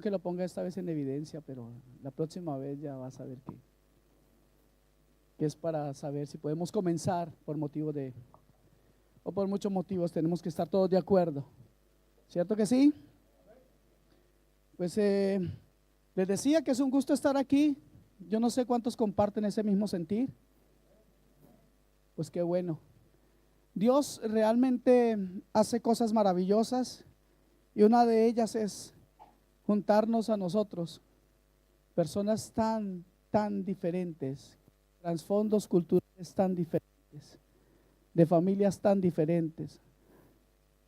que lo ponga esta vez en evidencia, pero la próxima vez ya vas a ver que es para saber si podemos comenzar por motivo de, o por muchos motivos tenemos que estar todos de acuerdo. ¿Cierto que sí? Pues les decía que es un gusto estar aquí. Yo no sé cuántos comparten ese mismo sentir. Pues qué bueno. Dios realmente hace cosas maravillosas y una de ellas es juntarnos a nosotros, personas tan diferentes, trasfondos culturales tan diferentes, de familias tan diferentes.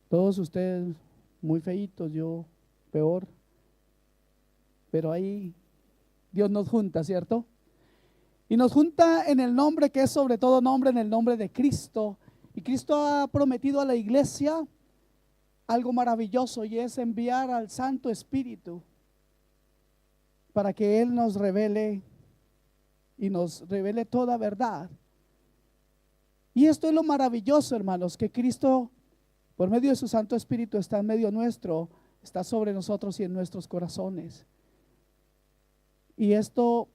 Todos ustedes muy feitos, yo peor, pero ahí Dios nos junta, ¿cierto? Y nos junta en el nombre que es sobre todo nombre, en el nombre de Cristo. Y Cristo ha prometido a la iglesia algo maravilloso, y es enviar al Santo Espíritu para que Él nos revele y nos revele toda verdad. Y esto es lo maravilloso, hermanos, que Cristo por medio de su Santo Espíritu está en medio nuestro, está sobre nosotros y en nuestros corazones. Y esto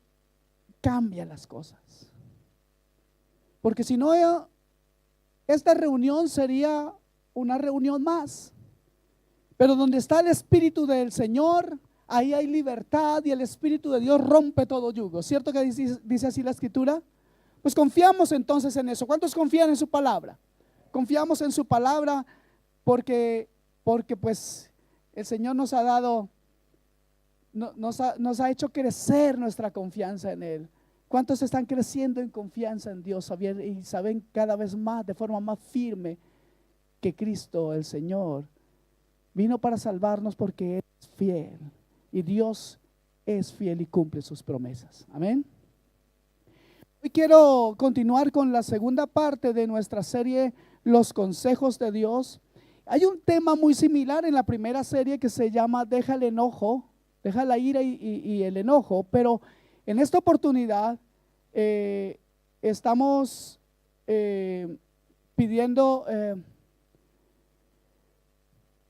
cambia las cosas, porque si no, esta reunión sería una reunión más. Pero donde está el Espíritu del Señor, ahí hay libertad, y el Espíritu de Dios rompe todo yugo. ¿Cierto que dice así la Escritura? Pues confiamos entonces en eso. ¿Cuántos confían en su palabra? Confiamos en su palabra porque pues el Señor nos ha dado, nos ha hecho crecer nuestra confianza en Él. ¿Cuántos están creciendo en confianza en Dios y saben cada vez más, de forma más firme, que Cristo el Señor vino para salvarnos porque Él es fiel, y Dios es fiel y cumple sus promesas? Amén. Hoy quiero continuar con la segunda parte de nuestra serie, Los consejos de Dios. Hay un tema muy similar en la primera serie que se llama Deja el enojo, deja la ira y el enojo, pero en esta oportunidad estamos pidiendo,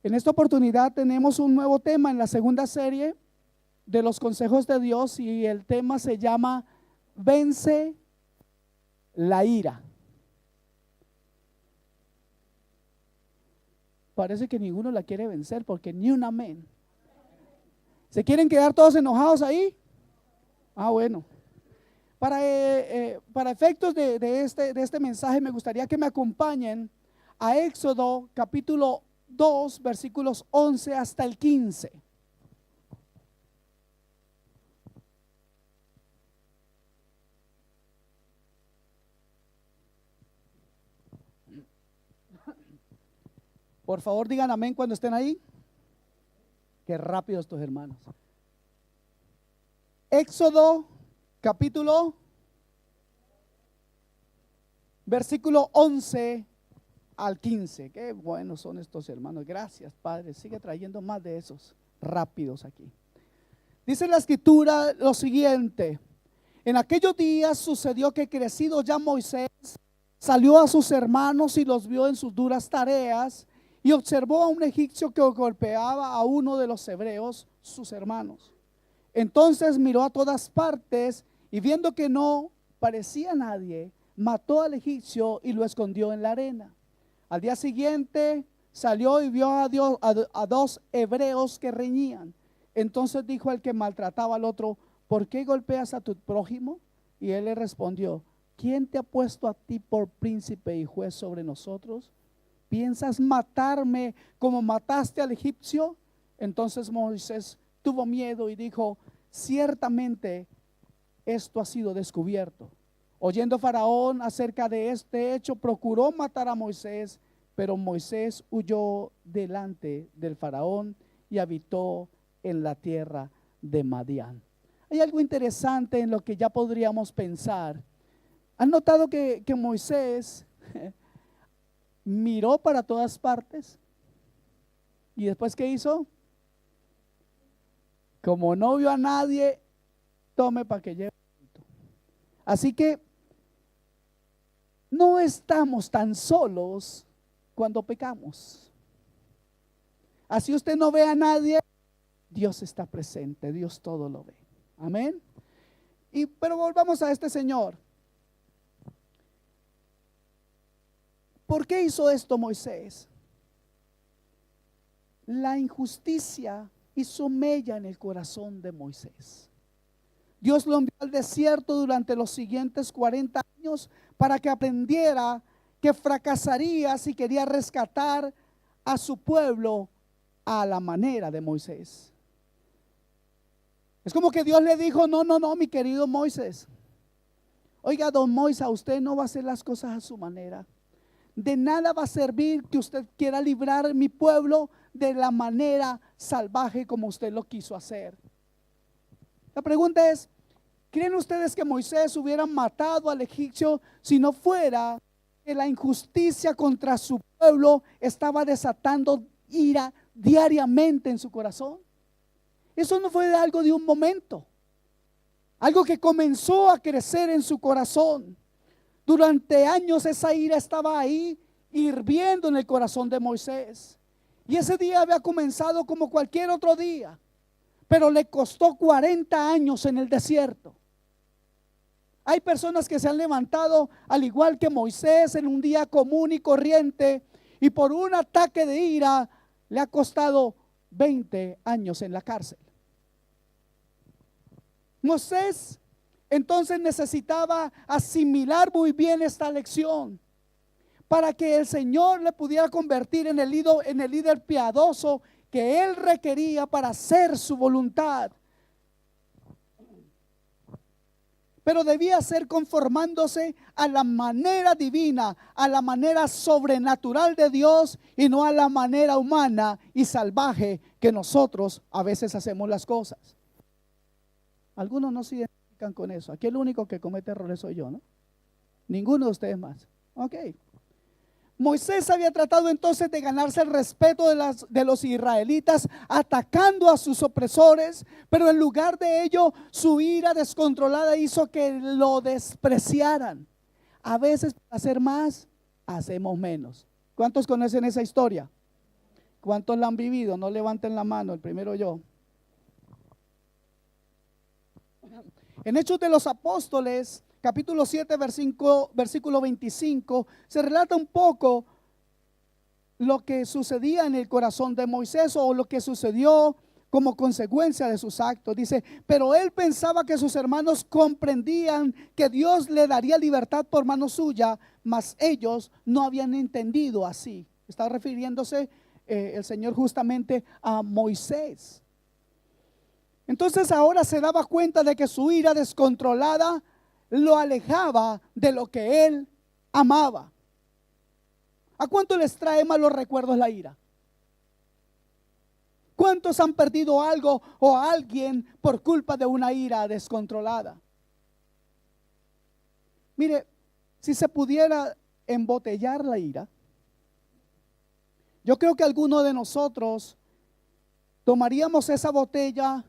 en esta oportunidad tenemos un nuevo tema en la segunda serie de los consejos de Dios, y el tema se llama Vence la ira. Parece que ninguno la quiere vencer, porque ni un amén. ¿Se quieren quedar todos enojados ahí? Ah, bueno. Para efectos de este mensaje, me gustaría que me acompañen a Éxodo capítulo 2, versículos 11 hasta el 15. Por favor, digan amén cuando estén ahí. Qué rápido estos hermanos. Éxodo capítulo versículo 11 al 15. Qué buenos son estos hermanos. Gracias, Padre. Sigue trayendo más de esos rápidos aquí. Dice la Escritura lo siguiente: en aquellos días sucedió que, crecido ya Moisés, salió a sus hermanos y los vio en sus duras tareas, y observó a un egipcio que golpeaba a uno de los hebreos, sus hermanos. Entonces miró a todas partes, y viendo que no parecía nadie, mató al egipcio y lo escondió en la arena. Al día siguiente salió y vio a dos hebreos que reñían. Entonces dijo al que maltrataba al otro: ¿por qué golpeas a tu prójimo? Y él le respondió: ¿quién te ha puesto a ti por príncipe y juez sobre nosotros? ¿Piensas matarme como mataste al egipcio? Entonces Moisés tuvo miedo y dijo: ciertamente esto ha sido descubierto. Oyendo Faraón acerca de este hecho, procuró matar a Moisés, pero Moisés huyó delante del Faraón y habitó en la tierra de Madián. Hay algo interesante en lo que ya podríamos pensar. ¿Han notado que Moisés miró para todas partes? ¿Y después qué hizo? Como no vio a nadie, tome para que lleve. Así que no estamos tan solos cuando pecamos. Así usted no ve a nadie, Dios está presente, Dios todo lo ve. Amén. Pero volvamos a este señor. ¿Por qué hizo esto Moisés? La injusticia hizo mella en el corazón de Moisés. Dios lo envió al desierto durante los siguientes 40 años para que aprendiera que fracasaría si quería rescatar a su pueblo a la manera de Moisés. Es como que Dios le dijo: no, mi querido Moisés. Oiga, don Moisés, usted no va a hacer las cosas a su manera. De nada va a servir que usted quiera librar a mi pueblo de la manera salvaje como usted lo quiso hacer. La pregunta es: ¿creen ustedes que Moisés hubiera matado al egipcio si no fuera que la injusticia contra su pueblo estaba desatando ira diariamente en su corazón? Eso no fue algo de un momento, algo que comenzó a crecer en su corazón. Durante años esa ira estaba ahí hirviendo en el corazón de Moisés. Y ese día había comenzado como cualquier otro día, pero le costó 40 años en el desierto. Hay personas que se han levantado al igual que Moisés en un día común y corriente, y por un ataque de ira le ha costado 20 años en la cárcel. Moisés entonces necesitaba asimilar muy bien esta lección para que el Señor le pudiera convertir en el líder piadoso que él requería para hacer su voluntad. Pero debía ser conformándose a la manera divina, a la manera sobrenatural de Dios, y no a la manera humana y salvaje que nosotros a veces hacemos las cosas. Algunos no se identifican con eso. Aquí el único que comete errores soy yo, ¿no? Ninguno de ustedes más. Ok. Moisés había tratado entonces de ganarse el respeto de los israelitas, atacando a sus opresores, pero en lugar de ello, su ira descontrolada hizo que lo despreciaran. A veces, para hacer más, hacemos menos. ¿Cuántos conocen esa historia? ¿Cuántos la han vivido? No levanten la mano, el primero yo. En Hechos de los Apóstoles, capítulo 7, versículo 25, se relata un poco lo que sucedía en el corazón de Moisés, o lo que sucedió como consecuencia de sus actos. Dice: pero él pensaba que sus hermanos comprendían que Dios le daría libertad por mano suya, mas ellos no habían entendido así. Está refiriéndose el Señor justamente a Moisés. Entonces ahora se daba cuenta de que su ira descontrolada lo alejaba de lo que él amaba. ¿A cuánto les trae malos recuerdos la ira? ¿Cuántos han perdido algo o a alguien por culpa de una ira descontrolada? Mire, si se pudiera embotellar la ira, yo creo que alguno de nosotros tomaríamos esa botella,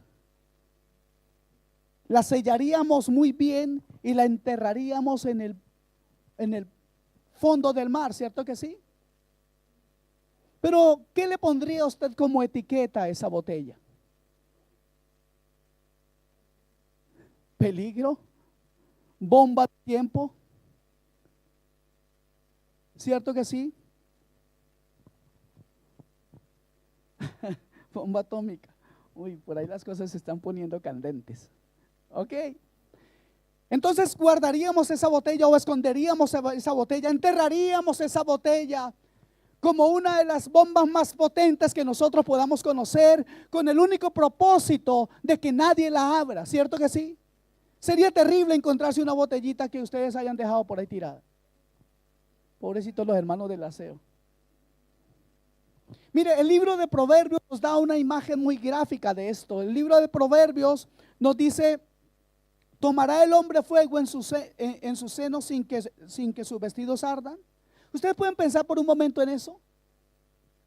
la sellaríamos muy bien y la enterraríamos en el fondo del mar, ¿cierto que sí? Pero ¿qué le pondría usted como etiqueta a esa botella? Peligro, bomba de tiempo, ¿cierto que sí? Bomba atómica. Uy, por ahí las cosas se están poniendo candentes. Ok. Entonces guardaríamos esa botella, o esconderíamos esa botella, enterraríamos esa botella como una de las bombas más potentes que nosotros podamos conocer, con el único propósito de que nadie la abra, ¿cierto que sí? Sería terrible encontrarse una botellita que ustedes hayan dejado por ahí tirada. Pobrecitos los hermanos del aseo. Mire, el libro de Proverbios nos da una imagen muy gráfica de esto. El libro de Proverbios nos dice: ¿tomará el hombre fuego en su seno sin que sus vestidos ardan? Ustedes pueden pensar por un momento en eso.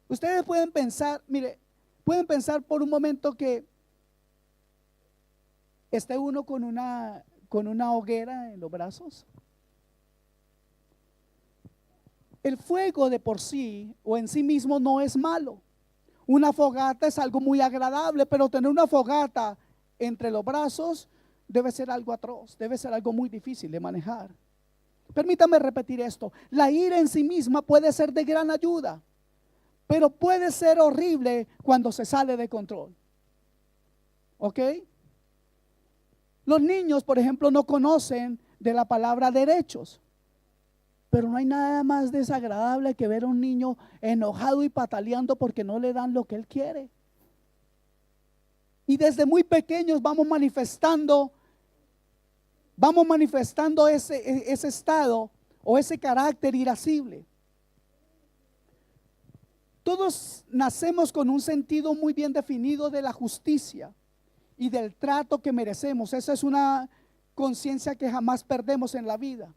Ustedes pueden pensar, mire, pueden pensar por un momento que esté uno con una hoguera en los brazos. El fuego de por sí o en sí mismo no es malo. Una fogata es algo muy agradable, pero tener una fogata entre los brazos debe ser algo atroz, debe ser algo muy difícil de manejar. Permítame repetir esto: la ira en sí misma puede ser de gran ayuda, pero puede ser horrible cuando se sale de control. ¿Ok? Los niños, por ejemplo, no conocen de la palabra derechos, pero no hay nada más desagradable que ver a un niño enojado y pataleando porque no le dan lo que él quiere. Y desde muy pequeños vamos manifestando ese estado o ese carácter irascible. Todos nacemos con un sentido muy bien definido de la justicia y del trato que merecemos. Esa es una conciencia que jamás perdemos en la vida.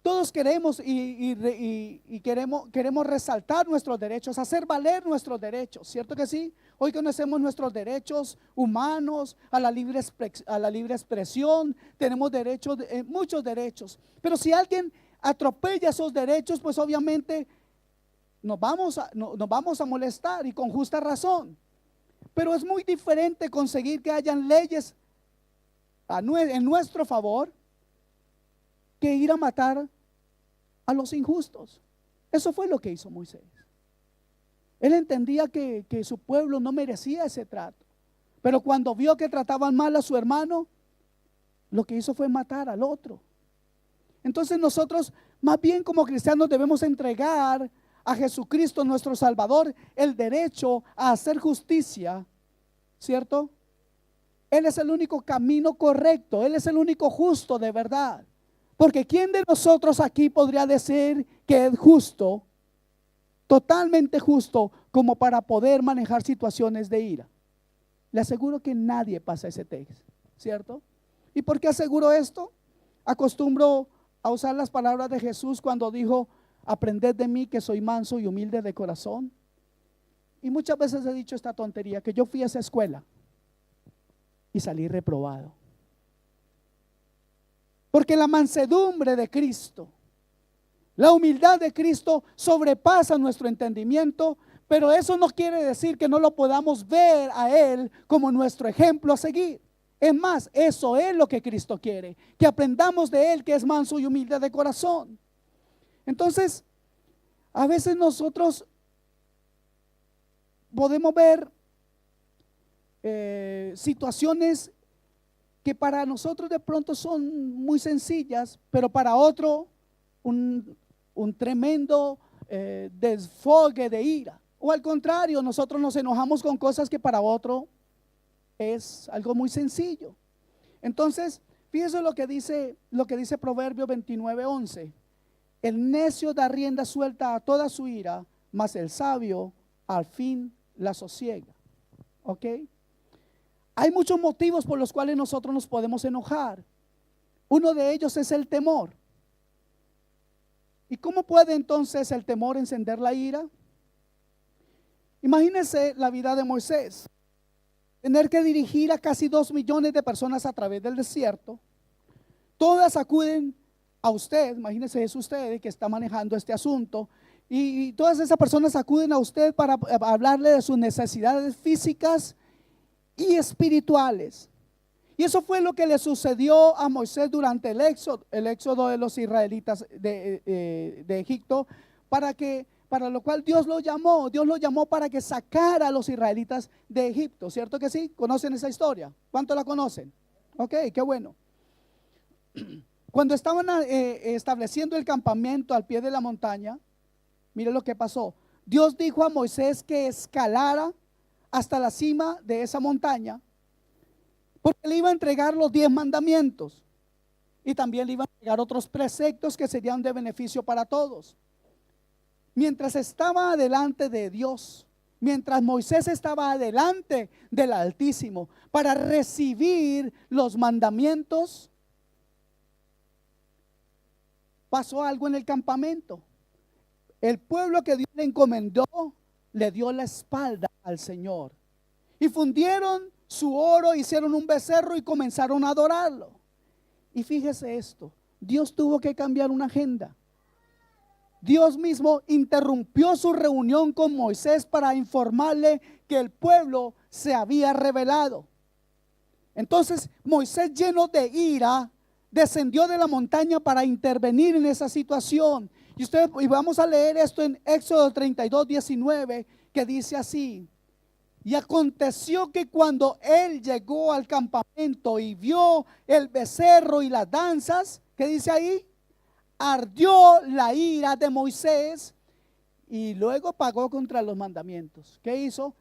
Todos queremos queremos resaltar nuestros derechos, hacer valer nuestros derechos, ¿cierto que sí? Hoy conocemos nuestros derechos humanos, a la libre expresión, tenemos derechos, muchos derechos. Pero si alguien atropella esos derechos, pues obviamente nos vamos a molestar, y con justa razón. Pero es muy diferente conseguir que hayan leyes en nuestro favor que ir a matar a los injustos. Eso fue lo que hizo Moisés. Él entendía que su pueblo no merecía ese trato, pero cuando vio que trataban mal a su hermano, lo que hizo fue matar al otro. Entonces nosotros, más bien como cristianos, debemos entregar a Jesucristo nuestro Salvador el derecho a hacer justicia, ¿cierto? Él es el único camino correcto, Él es el único justo de verdad. Porque ¿quién de nosotros aquí podría decir que es justo, totalmente justo, como para poder manejar situaciones de ira? Le aseguro que nadie pasa ese test, ¿cierto? ¿Y por qué aseguro esto? Acostumbro a usar las palabras de Jesús cuando dijo: aprended de mí que soy manso y humilde de corazón. Y muchas veces he dicho esta tontería, que yo fui a esa escuela y salí reprobado. Porque la mansedumbre de Cristo, la humildad de Cristo sobrepasa nuestro entendimiento, pero eso no quiere decir que no lo podamos ver a Él como nuestro ejemplo a seguir. Es más, eso es lo que Cristo quiere, que aprendamos de Él, que es manso y humilde de corazón. Entonces, a veces nosotros podemos ver situaciones que para nosotros de pronto son muy sencillas, pero para otro un tremendo desfogue de ira. O al contrario, nosotros nos enojamos con cosas que para otro es algo muy sencillo. Entonces, fíjense lo que dice Proverbio 29:11. El necio da rienda suelta a toda su ira, mas el sabio al fin la sosiega. ¿Ok? Hay muchos motivos por los cuales nosotros nos podemos enojar. Uno de ellos es el temor. ¿Y cómo puede entonces el temor encender la ira? Imagínense la vida de Moisés. Tener que dirigir a casi 2 millones de personas a través del desierto. Todas acuden a usted. Imagínense, es usted que está manejando este asunto. Y todas esas personas acuden a usted para hablarle de sus necesidades físicas y espirituales. Y eso fue lo que le sucedió a Moisés durante el éxodo de los israelitas de Egipto, para lo cual Dios lo llamó para que sacara a los israelitas de Egipto. ¿Cierto que sí? ¿Conocen esa historia? ¿Cuánto la conocen? Ok, qué bueno. Cuando estaban estableciendo el campamento al pie de la montaña, mire lo que pasó. Dios dijo a Moisés que escalara hasta la cima de esa montaña, porque le iba a entregar los 10 mandamientos y también le iba a entregar otros preceptos que serían de beneficio para todos. Mientras estaba delante de Dios, mientras Moisés estaba adelante del Altísimo para recibir los mandamientos, pasó algo en el campamento. El pueblo que Dios le encomendó le dio la espalda al Señor y fundieron su oro, hicieron un becerro y comenzaron a adorarlo. Y fíjese esto, Dios tuvo que cambiar una agenda. Dios mismo interrumpió su reunión con Moisés para informarle que el pueblo se había rebelado. Entonces Moisés, lleno de ira, descendió de la montaña para intervenir en esa situación. Y vamos a leer esto en Éxodo 32:19, que dice así: y aconteció que cuando él llegó al campamento y vio el becerro y las danzas, ¿qué dice ahí? Ardió la ira de Moisés y luego pagó contra los mandamientos. ¿Qué hizo?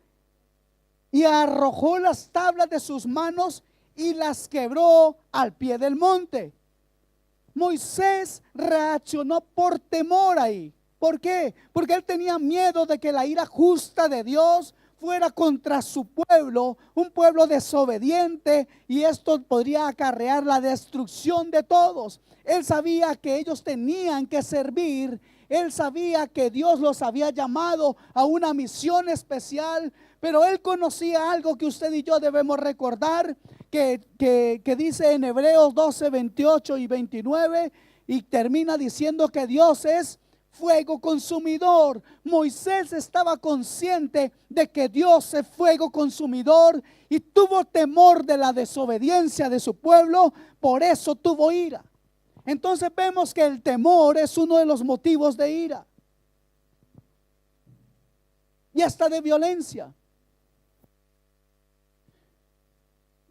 Y arrojó las tablas de sus manos y las quebró al pie del monte. Moisés reaccionó por temor ahí. ¿Por qué? Porque él tenía miedo de que la ira justa de Dios fuera contra su pueblo, un pueblo desobediente, y esto podría acarrear la destrucción de todos. Él sabía que ellos tenían que servir. Él sabía que Dios los había llamado a una misión especial, pero él conocía algo que usted y yo debemos recordar, que dice en Hebreos 12, 28 y 29, y termina diciendo que Dios es fuego consumidor. Moisés estaba consciente de que Dios es fuego consumidor y tuvo temor de la desobediencia de su pueblo, por eso tuvo ira. Entonces vemos que el temor es uno de los motivos de ira y hasta de violencia.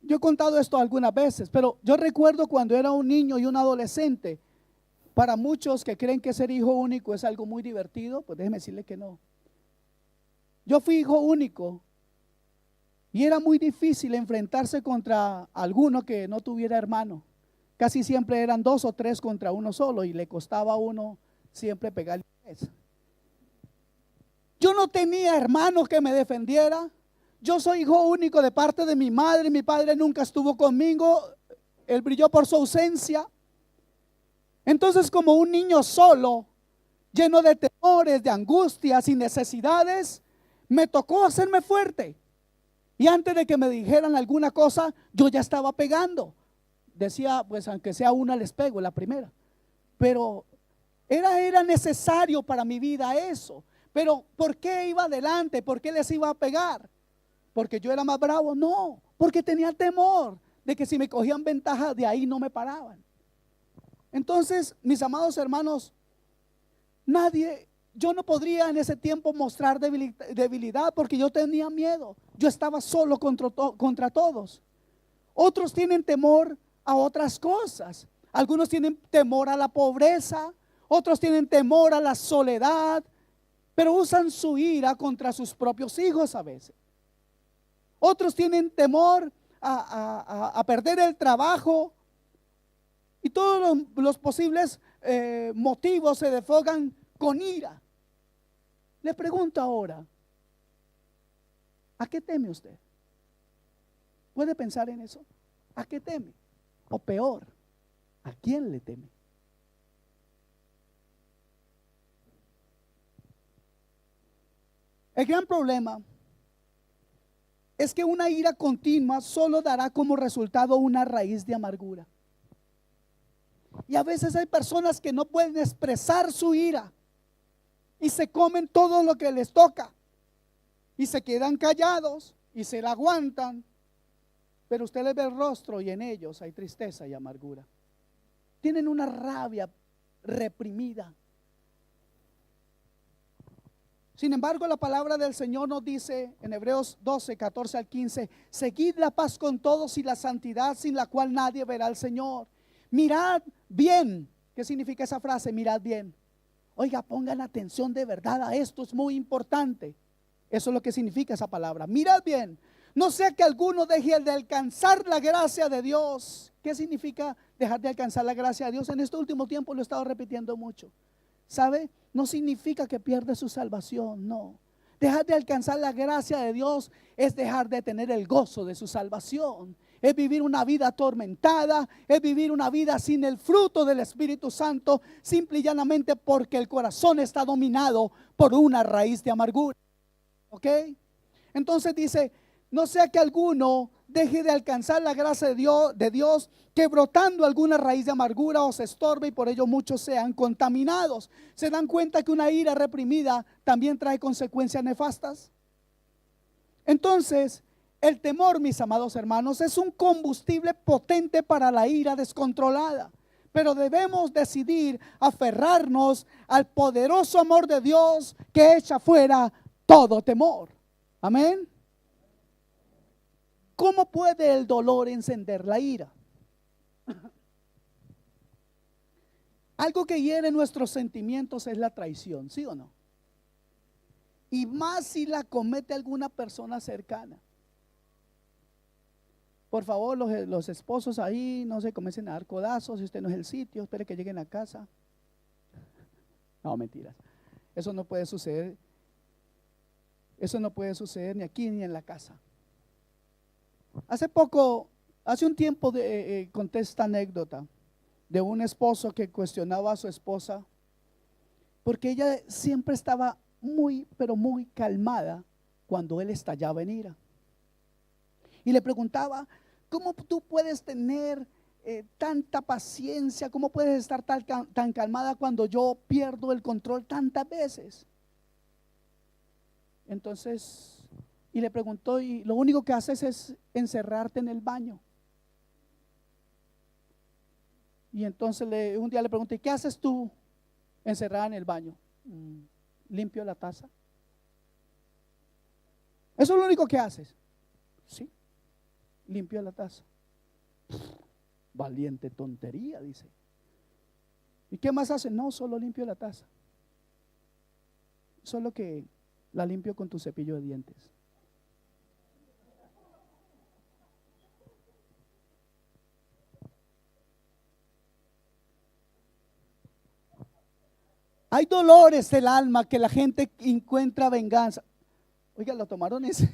Yo he contado esto algunas veces, pero yo recuerdo cuando era un niño y un adolescente. Para muchos que creen que ser hijo único es algo muy divertido, pues déjenme decirles que no. Yo fui hijo único y era muy difícil enfrentarse contra alguno que no tuviera hermano. Casi siempre eran 2 o 3 contra uno solo y le costaba a uno siempre pegarle. Yo no tenía hermanos que me defendiera. Yo soy hijo único de parte de mi madre. Mi padre nunca estuvo conmigo. Él brilló por su ausencia. Entonces, como un niño solo, lleno de temores, de angustias y necesidades, me tocó hacerme fuerte. Y antes de que me dijeran alguna cosa, yo ya estaba pegando. Decía, pues aunque sea una les pego, la primera. Pero era necesario para mi vida eso. Pero ¿por qué iba adelante? ¿Por qué les iba a pegar? ¿Porque yo era más bravo? No, porque tenía temor de que si me cogían ventaja de ahí no me paraban. Entonces, mis amados hermanos, yo no podría en ese tiempo mostrar debilidad porque yo tenía miedo. Yo estaba solo contra todos. Otros tienen temor a otras cosas. Algunos tienen temor a la pobreza, otros tienen temor a la soledad, pero usan su ira contra sus propios hijos a veces. Otros tienen temor a perder el trabajo. Y todos los posibles motivos se desfogan con ira. Le pregunto ahora, ¿a qué teme usted? ¿Puede pensar en eso? ¿A qué teme? O peor, ¿a quién le teme? El gran problema es que una ira continua solo dará como resultado una raíz de amargura. Y a veces hay personas que no pueden expresar su ira y se comen todo lo que les toca y se quedan callados y se la aguantan, pero usted les ve el rostro y en ellos hay tristeza y amargura. Tienen una rabia reprimida. Sin embargo, la palabra del Señor nos dice en Hebreos 12, 14 al 15: seguid la paz con todos y la santidad, sin la cual nadie verá al Señor. Mirad bien. ¿Qué significa esa frase? Mirad bien. Oiga, pongan atención de verdad a esto, es muy importante. Eso es lo que significa esa palabra. Mirad bien. No sea que alguno deje de alcanzar la gracia de Dios. ¿Qué significa dejar de alcanzar la gracia de Dios? En este último tiempo lo he estado repitiendo mucho. ¿Sabe? No significa que pierde su salvación, no. Dejar de alcanzar la gracia de Dios es dejar de tener el gozo de su salvación. Es vivir una vida atormentada, es vivir una vida sin el fruto del Espíritu Santo, simple y llanamente porque el corazón está dominado por una raíz de amargura. ¿Ok? Entonces dice, no sea que alguno deje de alcanzar la gracia de Dios, que brotando alguna raíz de amargura os estorbe y por ello muchos sean contaminados. ¿Se dan cuenta que una ira reprimida también trae consecuencias nefastas? Entonces, el temor, mis amados hermanos, es un combustible potente para la ira descontrolada. Pero debemos decidir aferrarnos al poderoso amor de Dios que echa fuera todo temor. Amén. ¿Cómo puede el dolor encender la ira? Algo que hiere nuestros sentimientos es la traición, ¿sí o no? Y más si la comete alguna persona cercana. Por favor, los esposos ahí no se comiencen a dar codazos. Si usted no es el sitio, espere que lleguen a casa. No, mentiras. Eso no puede suceder. Eso no puede suceder ni aquí ni en la casa. Hace un tiempo conté esta anécdota de un esposo que cuestionaba a su esposa porque ella siempre estaba muy, pero muy calmada cuando él estallaba en ira. Y le preguntaba: ¿cómo tú puedes tener tanta paciencia? ¿Cómo puedes estar tan calmada cuando yo pierdo el control tantas veces? Entonces, y le preguntó, y lo único que haces es encerrarte en el baño. Y entonces un día le pregunté: ¿qué haces tú encerrada en el baño? Limpio la taza. Eso es lo único que haces. Sí, limpio la taza. Valiente tontería, dice. ¿Y qué más hace? No, solo limpio la taza. Solo que la limpio con tu cepillo de dientes. Hay dolores del alma que la gente encuentra venganza. Oiga, lo tomaron ese.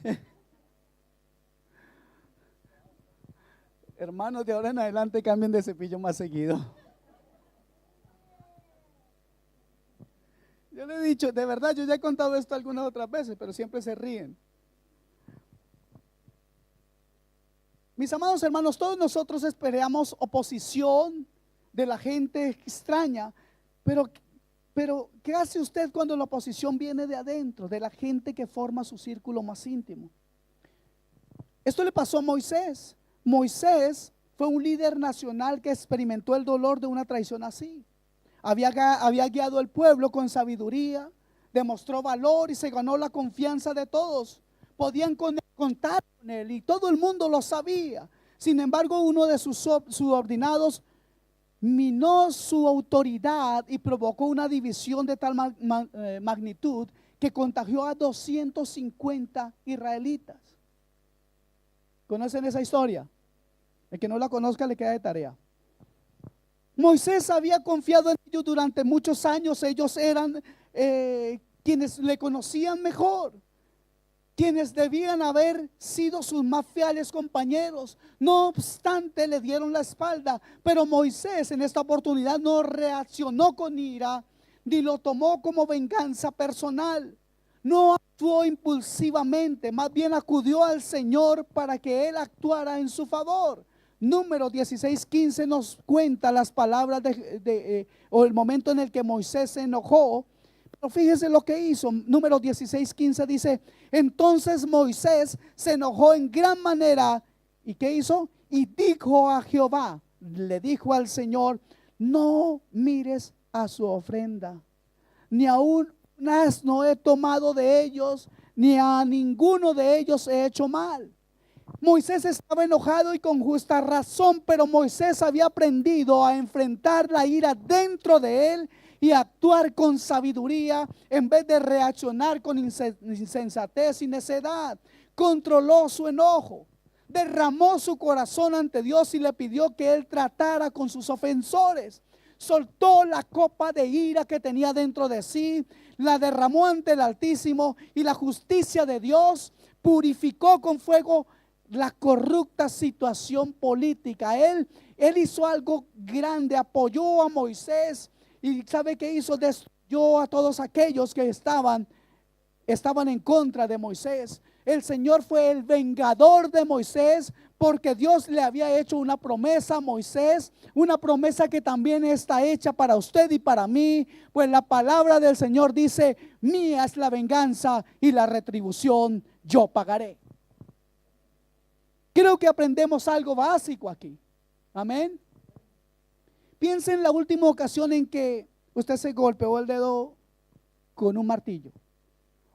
Hermanos, de ahora en adelante cambien de cepillo más seguido. Yo le he dicho, de verdad, yo ya he contado esto algunas otras veces, pero siempre se ríen. Mis amados hermanos, todos nosotros esperamos oposición de la gente extraña, pero ¿qué hace usted cuando la oposición viene de adentro, de la gente que forma su círculo más íntimo? Esto le pasó a Moisés. Moisés fue un líder nacional que experimentó el dolor de una traición así. Había guiado al pueblo con sabiduría, demostró valor y se ganó la confianza de todos. Podían contar con él y todo el mundo lo sabía. Sin embargo, uno de sus subordinados minó su autoridad y provocó una división de tal magnitud que contagió a 250 israelitas. ¿Conocen esa historia? El que no la conozca le queda de tarea. Moisés había confiado en ellos durante muchos años. Ellos eran quienes le conocían mejor, quienes debían haber sido sus más fieles compañeros. No obstante, le dieron la espalda. Pero Moisés en esta oportunidad no reaccionó con ira, ni lo tomó como venganza personal. No actuó impulsivamente, más bien acudió al Señor para que Él actuara en su favor. Número 16:15 nos cuenta las palabras o el momento en el que Moisés se enojó. Pero fíjese lo que hizo. Número 16:15 dice: entonces Moisés se enojó en gran manera. ¿Y qué hizo? Y dijo a Jehová, le dijo al Señor: no mires a su ofrenda, ni aún un asno he tomado de ellos, ni a ninguno de ellos he hecho mal. Moisés estaba enojado y con justa razón, pero Moisés había aprendido a enfrentar la ira dentro de él y actuar con sabiduría en vez de reaccionar con insensatez y necedad. Controló su enojo, derramó su corazón ante Dios y le pidió que él tratara con sus ofensores. Soltó la copa de ira que tenía dentro de sí, la derramó ante el Altísimo, y la justicia de Dios purificó con fuego la corrupta situación política. Él hizo algo grande, apoyó a Moisés. ¿Y sabe qué hizo? Destruyó a todos aquellos que estaban en contra de Moisés. El Señor fue el vengador de Moisés porque Dios le había hecho una promesa a Moisés, una promesa que también está hecha para usted y para mí, pues la palabra del Señor dice: mía es la venganza y la retribución yo pagaré. Creo que aprendemos algo básico aquí. Amén. Piense en la última ocasión en que usted se golpeó el dedo con un martillo,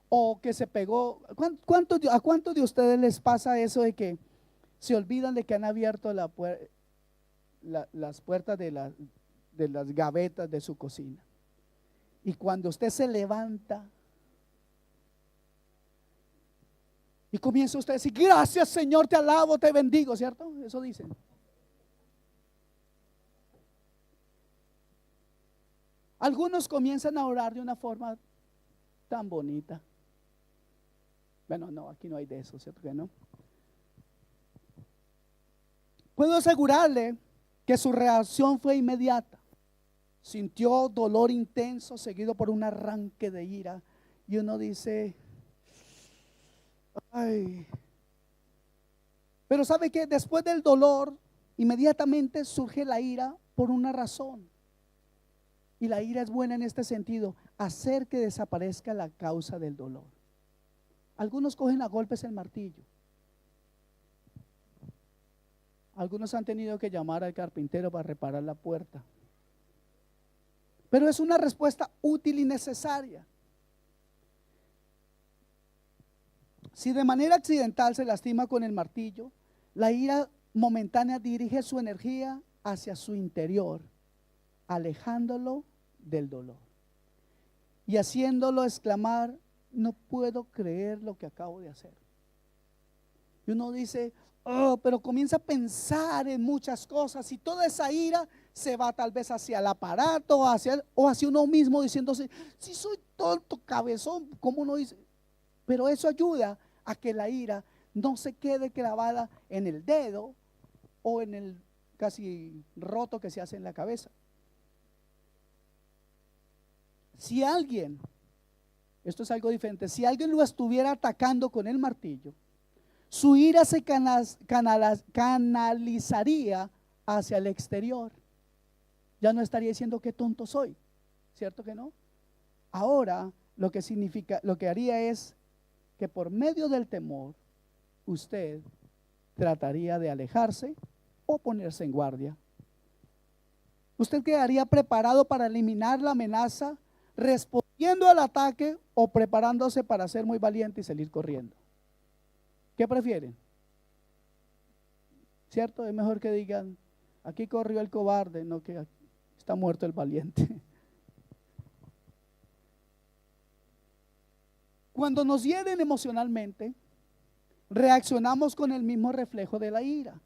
o que se pegó. ¿A cuántos de ustedes les pasa eso de que se olvidan de que han abierto las puertas de las gavetas de su cocina? Y cuando usted se levanta y comienza usted a decir: gracias, Señor, te alabo, te bendigo, ¿cierto? Eso dicen. Algunos comienzan a orar de una forma tan bonita. Bueno, no, aquí no hay de eso, ¿cierto que no? Puedo asegurarle que su reacción fue inmediata. Sintió dolor intenso seguido por un arranque de ira. Y uno dice: ay. Pero ¿sabe qué? Después del dolor, inmediatamente surge la ira por una razón. Y la ira es buena en este sentido: hacer que desaparezca la causa del dolor. Algunos cogen a golpes el martillo. Algunos han tenido que llamar al carpintero para reparar la puerta. Pero es una respuesta útil y necesaria. Si de manera accidental se lastima con el martillo, la ira momentánea dirige su energía hacia su interior, alejándolo del dolor y haciéndolo exclamar: no puedo creer lo que acabo de hacer. Y uno dice: oh, pero comienza a pensar en muchas cosas, y toda esa ira se va tal vez hacia el aparato o hacia uno mismo, diciéndose: si soy tonto, cabezón, ¿cómo uno dice? Pero eso ayuda a que la ira no se quede clavada en el dedo o en el casi roto que se hace en la cabeza. Si alguien, esto es algo diferente, si alguien lo estuviera atacando con el martillo, su ira se canalizaría hacia el exterior. Ya no estaría diciendo: qué tonto soy, ¿cierto que no? Ahora lo que haría es que por medio del temor usted trataría de alejarse o ponerse en guardia. Usted quedaría preparado para eliminar la amenaza, respondiendo al ataque, o preparándose para ser muy valiente y salir corriendo. ¿Qué prefieren? ¿Cierto? Es mejor que digan: aquí corrió el cobarde, no que está muerto el valiente. Cuando nos hieren emocionalmente, reaccionamos con el mismo reflejo de la ira.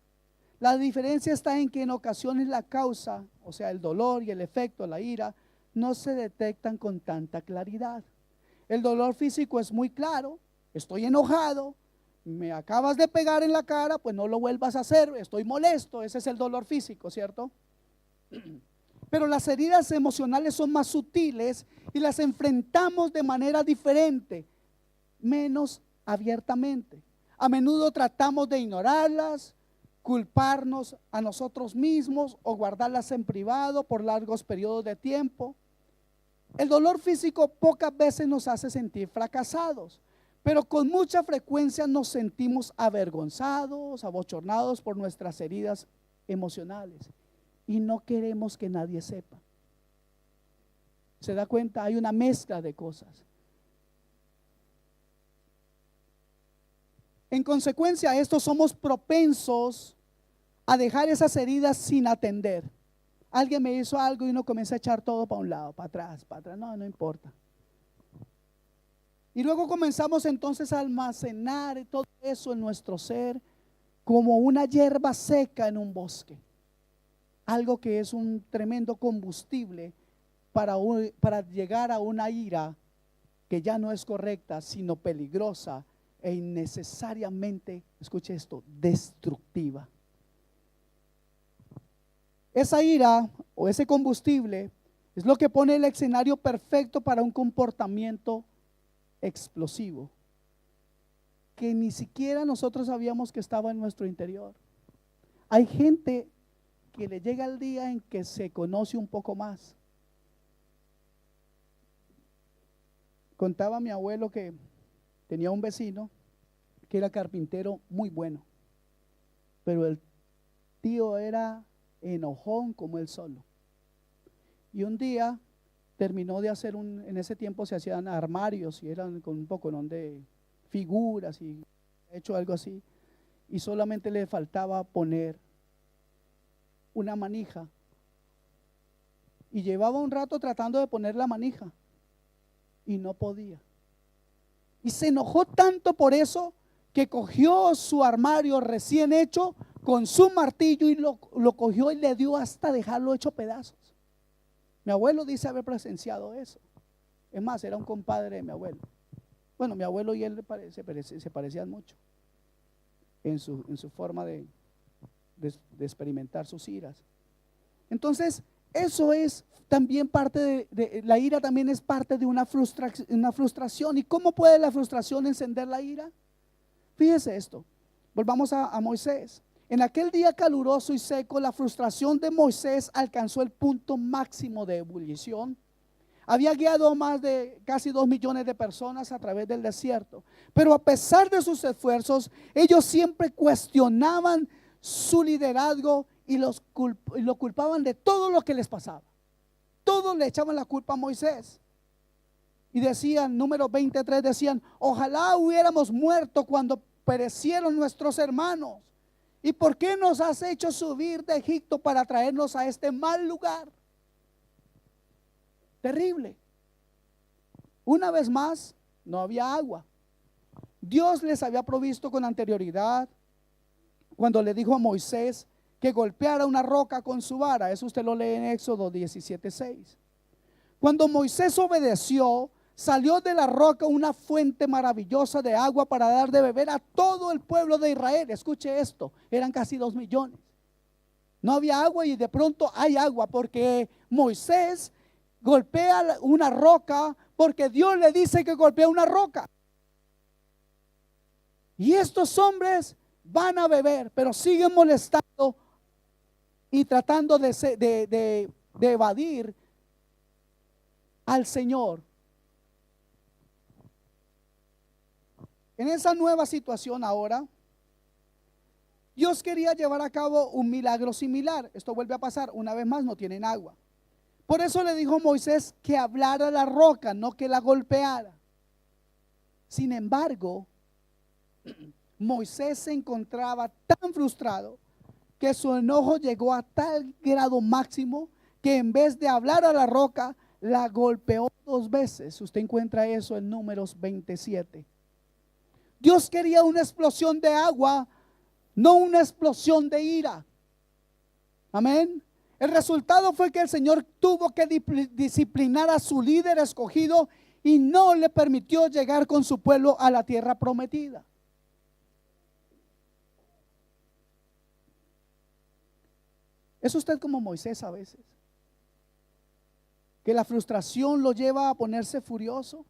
La diferencia está en que en ocasiones la causa, o sea, el dolor y el efecto, la ira, no se detectan con tanta claridad. El dolor físico es muy claro: estoy enojado, me acabas de pegar en la cara, pues no lo vuelvas a hacer, estoy molesto. Ese es el dolor físico, ¿cierto? Pero las heridas emocionales son más sutiles y las enfrentamos de manera diferente, menos abiertamente. A menudo tratamos de ignorarlas, culparnos a nosotros mismos o guardarlas en privado por largos periodos de tiempo. El dolor físico pocas veces nos hace sentir fracasados, pero con mucha frecuencia nos sentimos avergonzados, abochornados por nuestras heridas emocionales, y no queremos que nadie sepa. ¿Se da cuenta? Hay una mezcla de cosas. En consecuencia a esto, somos propensos a dejar esas heridas sin atender. Alguien me hizo algo y uno comienza a echar todo para un lado, para atrás, no importa. Y luego comenzamos entonces a almacenar todo eso en nuestro ser como una hierba seca en un bosque. Algo que es un tremendo combustible para llegar a una ira que ya no es correcta, sino peligrosa e innecesariamente, escuche esto, destructiva. Esa ira o ese combustible es lo que pone el escenario perfecto para un comportamiento explosivo que ni siquiera nosotros sabíamos que estaba en nuestro interior. Hay gente que le llega el día en que se conoce un poco más. Contaba mi abuelo que tenía un vecino que era carpintero muy bueno, pero el tío era enojón como él solo. Y un día terminó de hacer en ese tiempo se hacían armarios y eran con un poco de figuras y hecho algo así, y solamente le faltaba poner una manija, y llevaba un rato tratando de poner la manija y no podía, y se enojó tanto por eso que cogió su armario recién hecho con su martillo y lo cogió y le dio hasta dejarlo hecho pedazos. Mi abuelo dice haber presenciado eso. Es más, era un compadre de mi abuelo. Bueno, mi abuelo y él se parecían mucho en su forma de experimentar sus iras. Entonces, eso es también parte de la ira, también es parte de una frustración. ¿Y cómo puede la frustración encender la ira? Fíjese esto, volvamos a Moisés. En aquel día caluroso y seco, la frustración de Moisés alcanzó el punto máximo de ebullición. Había guiado a más de casi 2 millones de personas a través del desierto, pero a pesar de sus esfuerzos, ellos siempre cuestionaban su liderazgo y lo culpaban de todo lo que les pasaba. Todos le echaban la culpa a Moisés. Y decían, número 23, decían: ojalá hubiéramos muerto cuando perecieron nuestros hermanos. ¿Y por qué nos has hecho subir de Egipto para traernos a este mal lugar? Terrible. Una vez más, no había agua. Dios les había provisto con anterioridad cuando le dijo a Moisés que golpeara una roca con su vara. Eso usted lo lee en Éxodo 17:6. Cuando Moisés obedeció, salió de la roca una fuente maravillosa de agua para dar de beber a todo el pueblo de Israel. Escuche esto, eran casi 2 millones. No había agua y de pronto hay agua porque Moisés golpea una roca, porque Dios le dice que golpea una roca. Y estos hombres van a beber, pero siguen molestando y tratando de evadir al Señor. En esa nueva situación ahora, Dios quería llevar a cabo un milagro similar. Esto vuelve a pasar, una vez más no tienen agua. Por eso le dijo Moisés que hablara la roca, no que la golpeara. Sin embargo, Moisés se encontraba tan frustrado que su enojo llegó a tal grado máximo que en vez de hablar a la roca, la golpeó 2 veces. Usted encuentra eso en Números 27. Dios quería una explosión de agua, no una explosión de ira. Amén. El resultado fue que el Señor tuvo que disciplinar a su líder escogido y no le permitió llegar con su pueblo a la tierra prometida. ¿Es usted como Moisés a veces? Que la frustración lo lleva a ponerse furioso.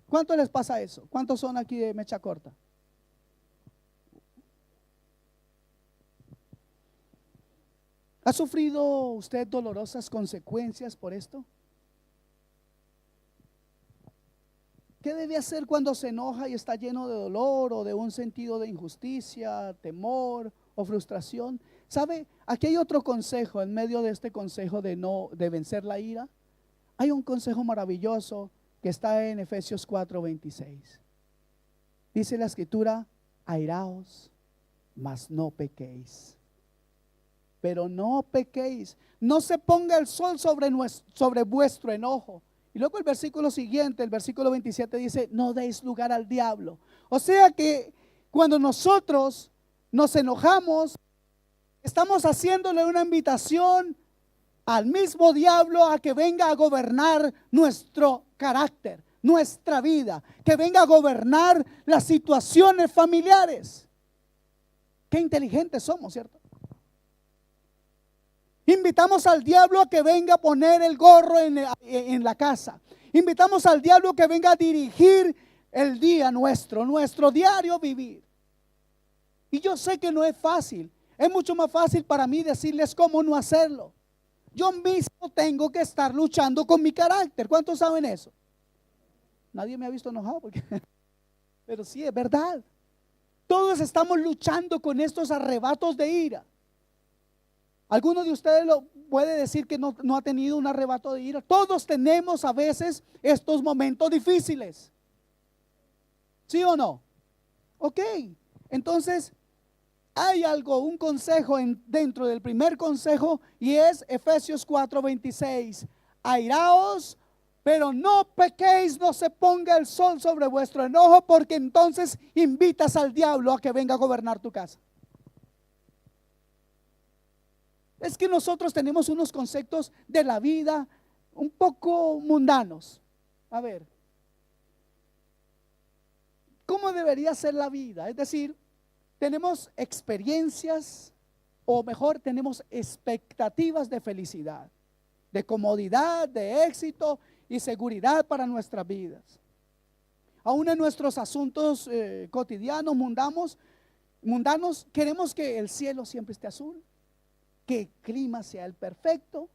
¿Cuánto les pasa eso? ¿Cuántos son aquí de mecha corta? ¿Ha sufrido usted dolorosas consecuencias por esto? ¿Qué debe hacer cuando se enoja y está lleno de dolor o de un sentido de injusticia, temor o frustración? ¿Sabe? Aquí hay otro consejo en medio de este consejo de vencer la ira. Hay un consejo maravilloso que está en Efesios 4:26. Dice la escritura: airaos, mas no pequéis. Pero no pequéis, no se ponga el sol sobre vuestro enojo. Y luego el versículo siguiente, el versículo 27 dice: no deis lugar al diablo. O sea que cuando nosotros nos enojamos, estamos haciéndole una invitación al mismo diablo a que venga a gobernar nuestro carácter, nuestra vida, que venga a gobernar las situaciones familiares. Qué inteligentes somos, ¿cierto? Invitamos al diablo a que venga a poner el gorro en la casa. Invitamos al diablo a que venga a dirigir el día nuestro diario vivir. Y yo sé que no es fácil. Es mucho más fácil para mí decirles cómo no hacerlo. Yo mismo tengo que estar luchando con mi carácter. ¿Cuántos saben eso? Nadie me ha visto enojado porque pero sí, es verdad. Todos estamos luchando con estos arrebatos de ira. ¿Alguno de ustedes lo puede decir que no ha tenido un arrebato de ira? Todos tenemos a veces estos momentos difíciles. ¿Sí o no? Ok, entonces hay algo, un consejo dentro del primer consejo, y es Efesios 4:26. Airaos, pero no pequéis, no se ponga el sol sobre vuestro enojo, porque entonces invitas al diablo a que venga a gobernar tu casa. Es que nosotros tenemos unos conceptos de la vida un poco mundanos. A ver, ¿cómo debería ser la vida? Es decir, tenemos experiencias, o mejor, tenemos expectativas de felicidad, de comodidad, de éxito y seguridad para nuestras vidas. Aún en nuestros asuntos cotidianos, mundanos, queremos que el cielo siempre esté azul, que el clima sea el perfecto.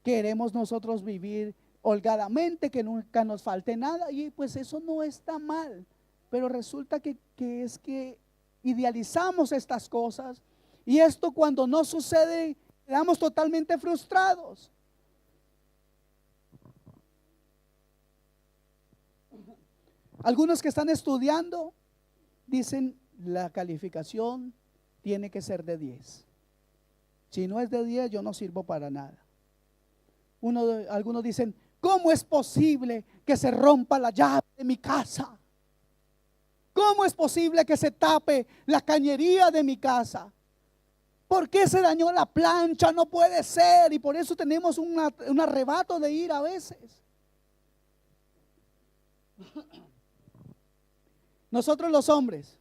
Queremos nosotros vivir holgadamente, que nunca nos falte nada, y pues eso no está mal. Pero resulta que es que idealizamos estas cosas, y esto cuando no sucede quedamos totalmente frustrados. Algunos que están estudiando dicen la calificación tiene que ser de 10. Si no es de 10 yo no sirvo para nada. Algunos dicen, ¿cómo es posible que se rompa la llave de mi casa? ¿Cómo es posible que se tape la cañería de mi casa? ¿Por qué se dañó la plancha? No puede ser. Y por eso tenemos un arrebato de ira a veces. Nosotros los hombres,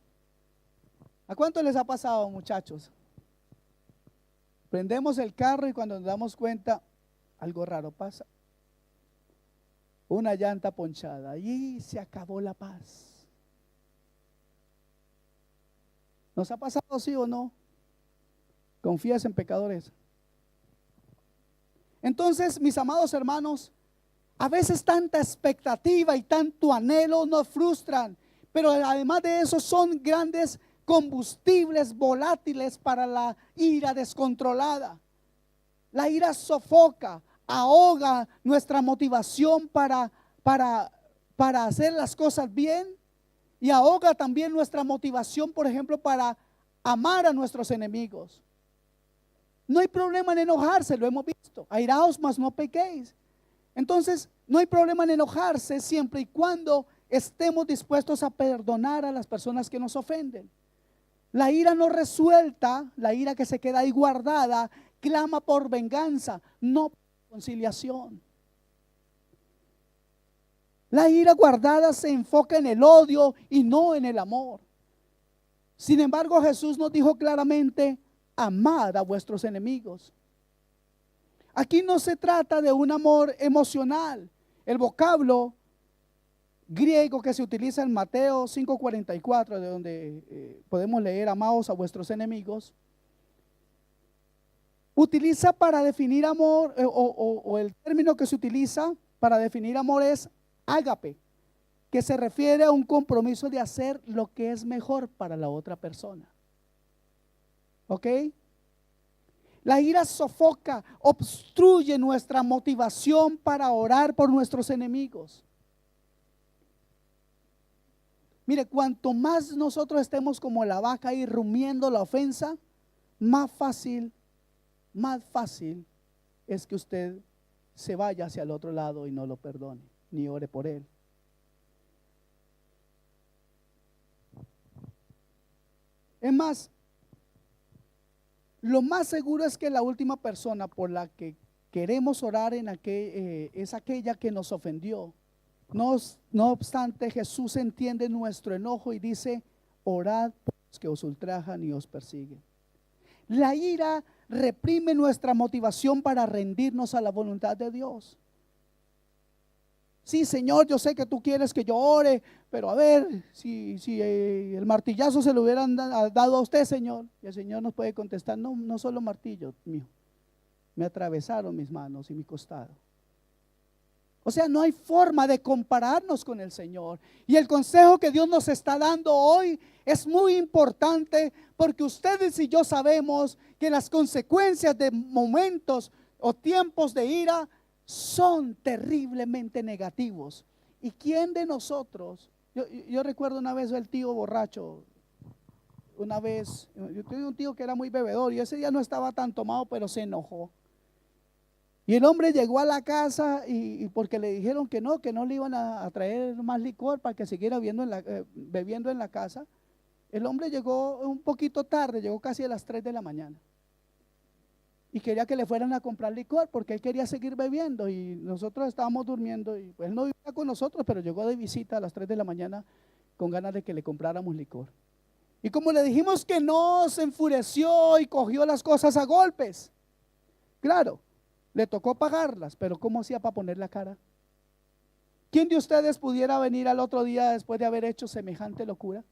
¿a cuánto les ha pasado, muchachos? Prendemos el carro y cuando nos damos cuenta, algo raro pasa. Una llanta ponchada y se acabó la paz. ¿Nos ha pasado, sí o no? ¿Confías en pecadores? Entonces, mis amados hermanos, a veces tanta expectativa y tanto anhelo nos frustran, pero además de eso son grandes combustibles volátiles para la ira descontrolada. La ira sofoca, ahoga nuestra motivación para hacer las cosas bien, y ahoga también nuestra motivación, por ejemplo, para amar a nuestros enemigos. No hay problema en enojarse, lo hemos visto. Airaos, mas no pequéis. Entonces, no hay problema en enojarse siempre y cuando estemos dispuestos a perdonar a las personas que nos ofenden. La ira no resuelta, la ira que se queda ahí guardada, clama por venganza, no por conciliación. La ira guardada se enfoca en el odio y no en el amor. Sin embargo, Jesús nos dijo claramente, amad a vuestros enemigos. Aquí no se trata de un amor emocional. El vocablo griego que se utiliza en Mateo 5:44, de donde podemos leer amaos a vuestros enemigos, utiliza para definir amor, o el término que se utiliza para definir amor es ágape, que se refiere a un compromiso de hacer lo que es mejor para la otra persona. ¿Ok? La ira sofoca, obstruye nuestra motivación para orar por nuestros enemigos. Mire, cuanto más nosotros estemos como la vaca ahí rumiendo la ofensa, más fácil es que usted se vaya hacia el otro lado y no lo perdone, ni ore por él. Es más, lo más seguro es que la última persona por la que queremos orar es aquella que nos ofendió. No obstante, Jesús entiende nuestro enojo y dice, orad por los que os ultrajan y os persiguen. La ira reprime nuestra motivación para rendirnos a la voluntad de Dios. Sí, Señor, yo sé que tú quieres que yo ore, pero a ver, si el martillazo se lo hubieran dado a usted, Señor. Y el Señor nos puede contestar, no, no solo martillo, mío. Me atravesaron mis manos y mi costado. O sea, no hay forma de compararnos con el Señor. Y el consejo que Dios nos está dando hoy es muy importante, porque ustedes y yo sabemos que las consecuencias de momentos o tiempos de ira son terriblemente negativos. ¿Y quién de nosotros? Yo recuerdo una vez el tío borracho. Una vez, yo tenía un tío que era muy bebedor y ese día no estaba tan tomado, pero se enojó. Y el hombre llegó a la casa y porque le dijeron que no le iban a traer más licor para que siguiera bebiendo en la casa. El hombre llegó un poquito tarde, llegó casi a las 3 de la mañana. Y quería que le fueran a comprar licor porque él quería seguir bebiendo y nosotros estábamos durmiendo y pues él no vivía con nosotros, pero llegó de visita a las 3 de la mañana con ganas de que le compráramos licor. Y como le dijimos que no, se enfureció y cogió las cosas a golpes. Claro, le tocó pagarlas, pero ¿cómo hacía para poner la cara? ¿Quién de ustedes pudiera venir al otro día después de haber hecho semejante locura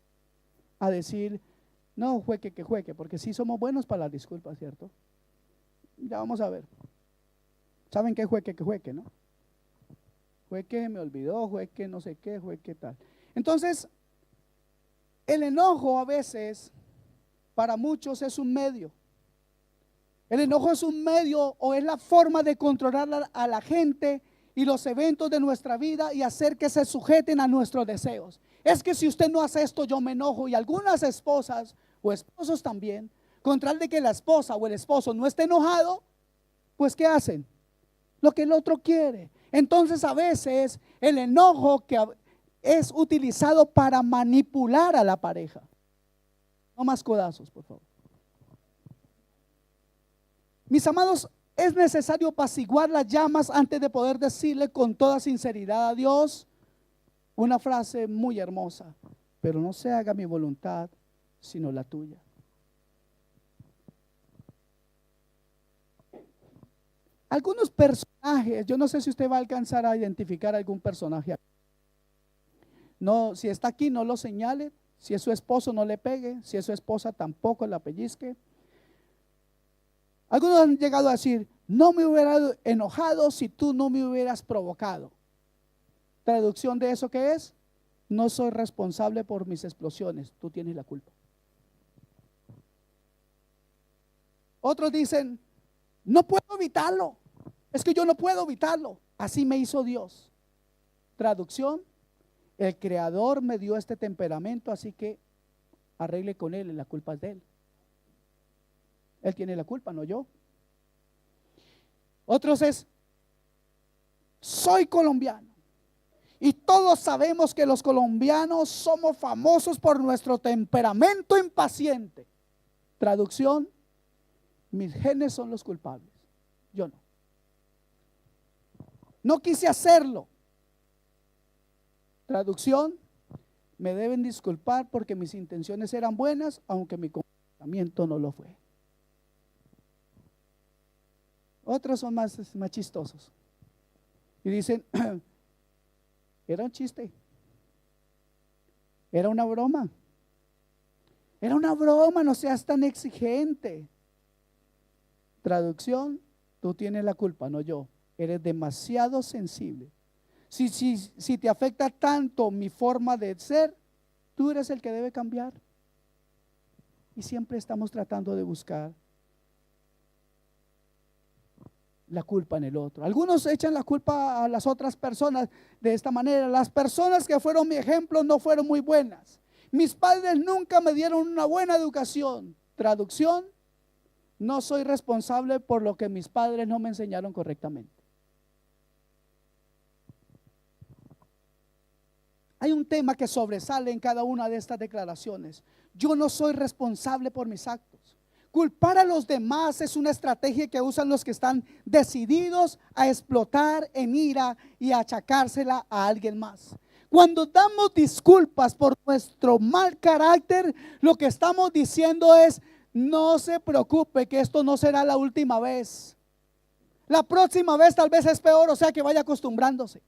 a decir, no, jueque, porque sí somos buenos para las disculpas, ¿cierto? Ya vamos a ver. ¿Saben qué jueque, no? Jueque me olvidó, jueque no sé qué, jueque tal. Entonces, el enojo a veces para muchos es un medio. El enojo es un medio o es la forma de controlar a la gente y los eventos de nuestra vida y hacer que se sujeten a nuestros deseos. Es que si usted no hace esto, yo me enojo. Y algunas esposas o esposos también, con tal de que la esposa o el esposo no esté enojado, pues ¿qué hacen? Lo que el otro quiere. Entonces a veces el enojo que es utilizado para manipular a la pareja. No más codazos, por favor. Mis amados, es necesario apaciguar las llamas antes de poder decirle con toda sinceridad a Dios una frase muy hermosa: pero no se haga mi voluntad sino la tuya. Algunos personajes, yo no sé si usted va a alcanzar a identificar algún personaje. No, si está aquí no lo señale. Si es su esposo no le pegue, si es su esposa tampoco la pellizque. Algunos han llegado a decir, no me hubiera enojado si tú no me hubieras provocado. Traducción de eso, ¿qué es? No soy responsable por mis explosiones, tú tienes la culpa. Otros dicen, no puedo evitarlo, es que yo no puedo evitarlo, así me hizo Dios. Traducción, el creador me dio este temperamento, así que arregle con él, la culpa es de él. Él tiene la culpa, no yo. Otros es, soy colombiano y todos sabemos que los colombianos somos famosos por nuestro temperamento impaciente. Traducción, mis genes son los culpables, yo no. No quise hacerlo. Traducción, me deben disculpar porque mis intenciones eran buenas, aunque mi comportamiento no lo fue. Otros son más chistosos y dicen, era un chiste, era una broma, no seas tan exigente. Traducción, tú tienes la culpa, no yo, eres demasiado sensible. Si te afecta tanto mi forma de ser, tú eres el que debe cambiar. Y siempre estamos tratando de buscar la culpa en el otro. Algunos echan la culpa a las otras personas de esta manera. Las personas que fueron mi ejemplo no fueron muy buenas. Mis padres nunca me dieron una buena educación. Traducción, no soy responsable por lo que mis padres no me enseñaron correctamente. Hay un tema que sobresale en cada una de estas declaraciones. Yo no soy responsable por mis actos. Culpar a los demás es una estrategia que usan los que están decididos a explotar en ira y a achacársela a alguien más. Cuando damos disculpas por nuestro mal carácter, lo que estamos diciendo es, no se preocupe que esto no será la última vez. La próxima vez tal vez es peor, o sea que vaya acostumbrándose.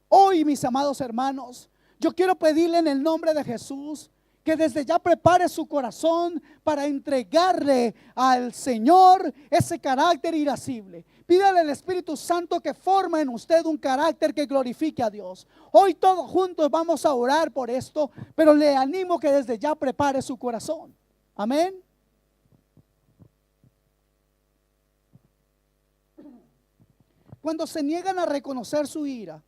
Hoy, mis amados hermanos, yo quiero pedirle en el nombre de Jesús que desde ya prepare su corazón para entregarle al Señor ese carácter irascible. Pídale al Espíritu Santo que forme en usted un carácter que glorifique a Dios. Hoy todos juntos vamos a orar por esto, pero le animo que desde ya prepare su corazón. Amén. Cuando se niegan a reconocer su ira,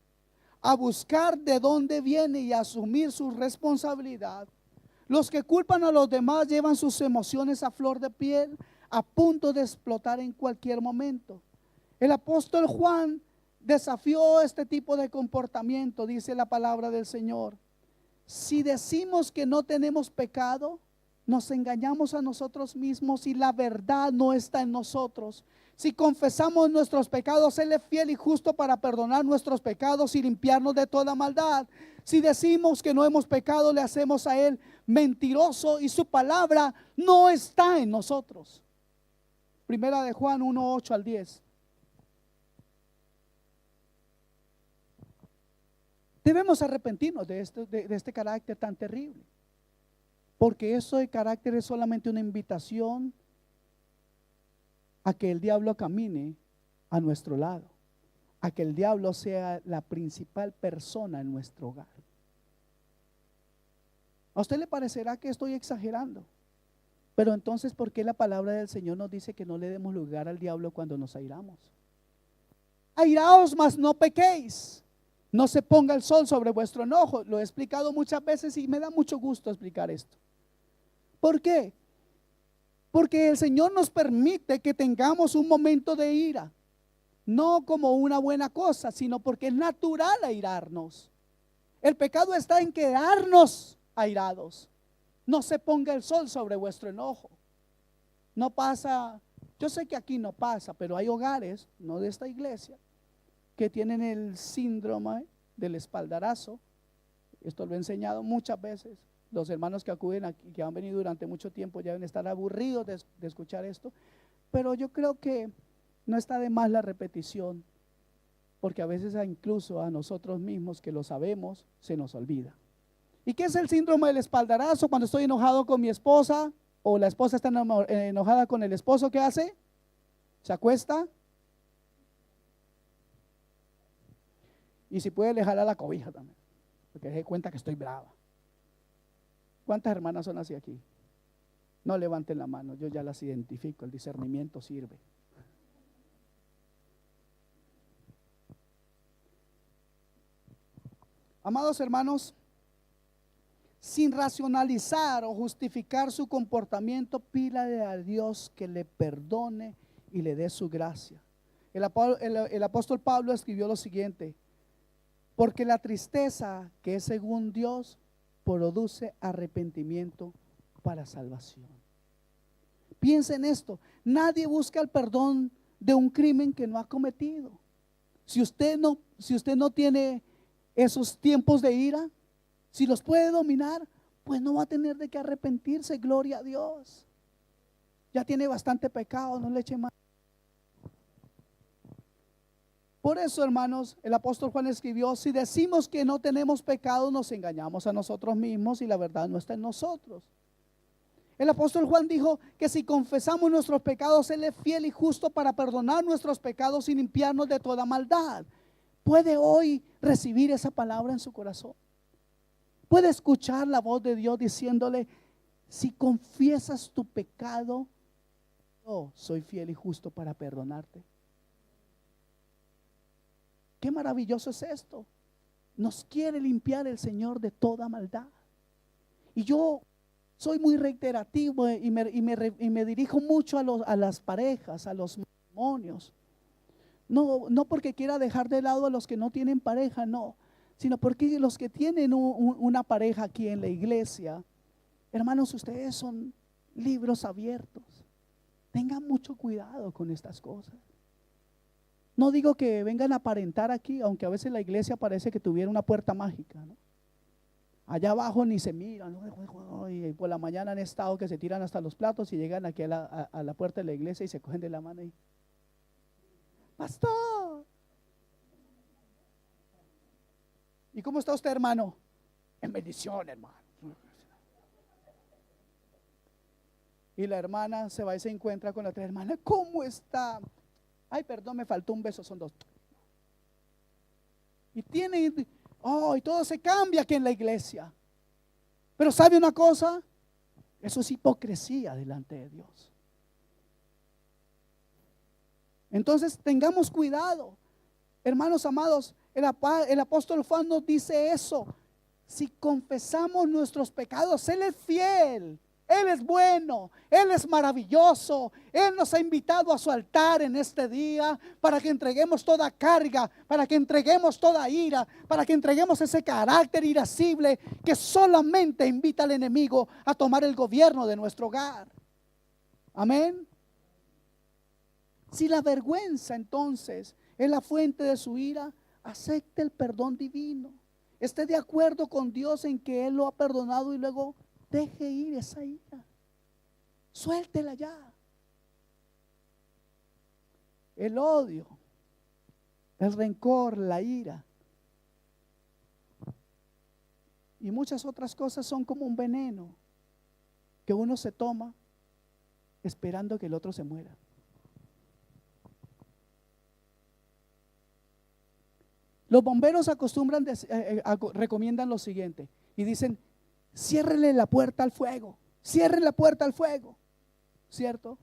a buscar de dónde viene y a asumir su responsabilidad, los que culpan a los demás llevan sus emociones a flor de piel, a punto de explotar en cualquier momento. El apóstol Juan desafió este tipo de comportamiento, dice la palabra del Señor. Si decimos que no tenemos pecado, nos engañamos a nosotros mismos y la verdad no está en nosotros. Si confesamos nuestros pecados, Él es fiel y justo para perdonar nuestros pecados y limpiarnos de toda maldad. Si decimos que no hemos pecado, le hacemos a Él mentiroso y su palabra no está en nosotros. Primera de Juan 1:8 al 10. Debemos arrepentirnos de este carácter tan terrible, porque eso de carácter es solamente una invitación a que el diablo camine a nuestro lado, a que el diablo sea la principal persona en nuestro hogar. A usted le parecerá que estoy exagerando, pero entonces ¿por qué la palabra del Señor nos dice que no le demos lugar al diablo cuando nos airamos? Airaos, mas no pequéis. No se ponga el sol sobre vuestro enojo. Lo he explicado muchas veces y me da mucho gusto explicar esto. ¿Por qué? Porque el Señor nos permite que tengamos un momento de ira, no como una buena cosa, sino porque es natural airarnos. El pecado está en quedarnos airados. No se ponga el sol sobre vuestro enojo. No pasa, yo sé que aquí no pasa, pero hay hogares, no de esta iglesia, que tienen el síndrome del espaldarazo. Esto lo he enseñado muchas veces. Los hermanos que acuden aquí, que han venido durante mucho tiempo, ya deben estar aburridos de escuchar esto, pero yo creo que no está de más la repetición, porque a veces incluso a nosotros mismos que lo sabemos, se nos olvida. ¿Y qué es el síndrome del espaldarazo? Cuando estoy enojado con mi esposa o la esposa está enojada con el esposo, ¿qué hace? Se acuesta y si puede le jala la cobija también, porque se cuenta que estoy brava. ¿Cuántas hermanas son así aquí? No levanten la mano, yo ya las identifico, el discernimiento sirve. Amados hermanos, sin racionalizar o justificar su comportamiento, pídale a Dios que le perdone y le dé su gracia. El apóstol Pablo escribió lo siguiente: porque la tristeza que es según Dios produce arrepentimiento para salvación. Piensa en esto: nadie busca el perdón de un crimen que no ha cometido. Si usted no tiene esos tiempos de ira, si los puede dominar, pues no va a tener de qué arrepentirse. Gloria a Dios. Ya tiene bastante pecado, no le eche más. Por eso, hermanos, el apóstol Juan escribió: si decimos que no tenemos pecado, nos engañamos a nosotros mismos y la verdad no está en nosotros. El apóstol Juan dijo que si confesamos nuestros pecados, Él es fiel y justo para perdonar nuestros pecados y limpiarnos de toda maldad. ¿Puede hoy recibir esa palabra en su corazón? ¿Puede escuchar la voz de Dios diciéndole: si confiesas tu pecado, yo soy fiel y justo para perdonarte? Qué maravilloso es esto. Nos quiere limpiar el Señor de toda maldad. Y yo soy muy reiterativo y me dirijo mucho a las parejas, a los matrimonios. No porque quiera dejar de lado a los que no tienen pareja, no, sino porque los que tienen una pareja aquí en la iglesia, hermanos, ustedes son libros abiertos. Tengan mucho cuidado con estas cosas. No digo que vengan a aparentar aquí, aunque a veces la iglesia parece que tuviera una puerta mágica, ¿no? Allá abajo ni se miran, ¿no? Y por la mañana han estado que se tiran hasta los platos y llegan aquí a la puerta de la iglesia y se cogen de la mano y: pastor. ¿Y cómo está usted, hermano? En bendición, hermano. Y la hermana se va y se encuentra con la otra hermana. ¿Cómo está? Ay, perdón, me faltó un beso, son dos. Y y todo se cambia aquí en la iglesia. Pero ¿sabe una cosa? Eso es hipocresía delante de Dios. Entonces tengamos cuidado. Hermanos amados, el apóstol Juan nos dice eso. Si confesamos nuestros pecados, Él es fiel, Él es bueno, Él es maravilloso. Él nos ha invitado a su altar en este día para que entreguemos toda carga, para que entreguemos toda ira, para que entreguemos ese carácter irascible que solamente invita al enemigo a tomar el gobierno de nuestro hogar. Amén. Si la vergüenza entonces es la fuente de su ira, acepte el perdón divino. Esté de acuerdo con Dios en que Él lo ha perdonado y luego deje ir esa ira. Suéltela ya. El odio, el rencor, la ira y muchas otras cosas son como un veneno que uno se toma esperando que el otro se muera. Los bomberos recomiendan lo siguiente y dicen: ciérrele la puerta al fuego, cierre la puerta al fuego, ¿cierto?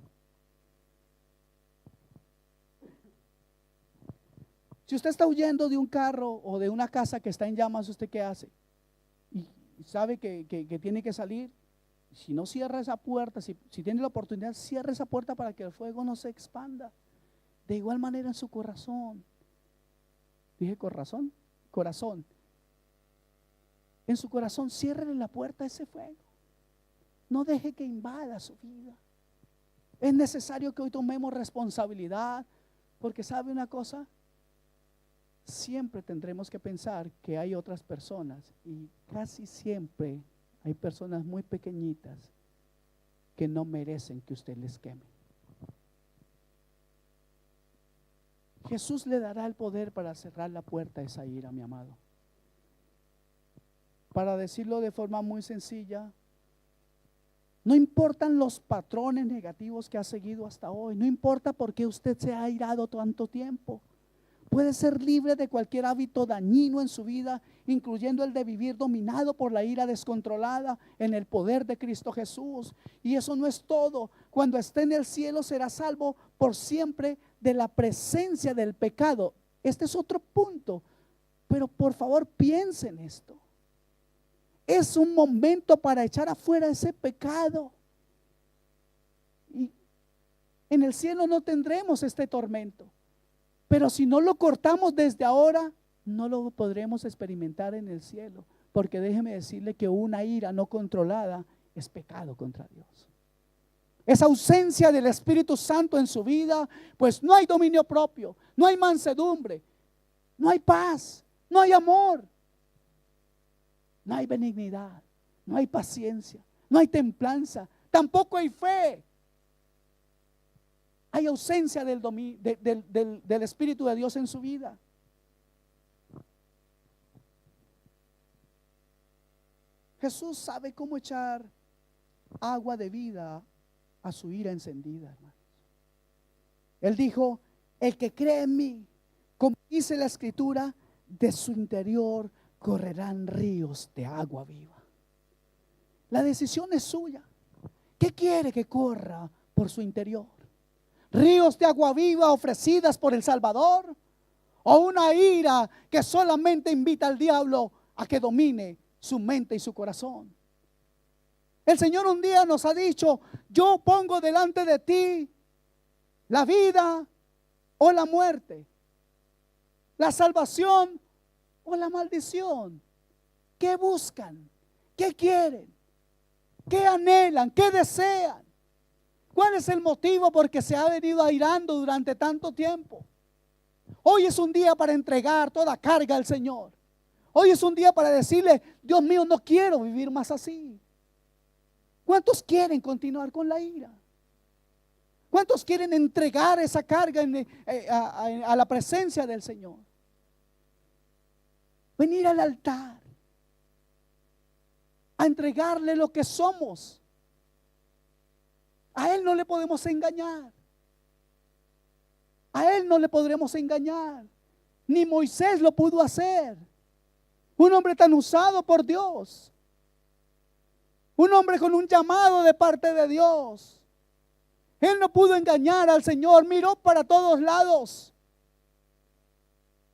Si usted está huyendo de un carro o de una casa que está en llamas, ¿usted qué hace? Y sabe que tiene que salir. Si no cierra esa puerta, si tiene la oportunidad, cierre esa puerta para que el fuego no se expanda. De igual manera en su corazón. Dije corazón. En su corazón, ciérrele la puerta a ese fuego. No deje que invada su vida. Es necesario que hoy tomemos responsabilidad, porque ¿sabe una cosa? Siempre tendremos que pensar que hay otras personas, y casi siempre hay personas muy pequeñitas que no merecen que usted les queme. Jesús le dará el poder para cerrar la puerta a esa ira, mi amado. Para decirlo de forma muy sencilla, no importan los patrones negativos que ha seguido hasta hoy, no importa por qué usted se ha airado tanto tiempo. Puede ser libre de cualquier hábito dañino en su vida, incluyendo el de vivir dominado por la ira descontrolada en el poder de Cristo Jesús. Y eso no es todo. Cuando esté en el cielo será salvo por siempre de la presencia del pecado. Este es otro punto, pero por favor piensen en esto. Es un momento para echar afuera ese pecado. Y en el cielo no tendremos este tormento. Pero si no lo cortamos desde ahora, no lo podremos experimentar en el cielo. Porque déjeme decirle que una ira no controlada es pecado contra Dios. Esa ausencia del Espíritu Santo en su vida, pues no hay dominio propio, no hay mansedumbre, no hay paz, no hay amor, no hay benignidad, no hay paciencia, no hay templanza, tampoco hay fe. Hay ausencia del Espíritu de Dios en su vida. Jesús sabe cómo echar agua de vida a su ira encendida, hermanos. Él dijo: el que cree en mí, como dice la Escritura, de su interior correrán ríos de agua viva. La decisión es suya. ¿Qué quiere que corra por su interior? ¿Ríos de agua viva ofrecidas por el Salvador? ¿O una ira que solamente invita al diablo a que domine su mente y su corazón? El Señor un día nos ha dicho: yo pongo delante de ti la vida o la muerte, la salvación o la maldición. ¿Qué buscan? ¿Qué quieren? ¿Qué anhelan? ¿Qué desean? ¿Cuál es el motivo por que se ha venido airando durante tanto tiempo? Hoy es un día para entregar toda carga al Señor. Hoy es un día para decirle: Dios mío, no quiero vivir más así. ¿Cuántos quieren continuar con la ira? ¿Cuántos quieren entregar esa carga a la presencia del Señor? venir al altar, a entregarle lo que somos. A Él no le podemos engañar. A Él no le podremos engañar. Ni Moisés lo pudo hacer. Un hombre tan usado por Dios. Un hombre con un llamado de parte de Dios. Él no pudo engañar al Señor. Miró para todos lados.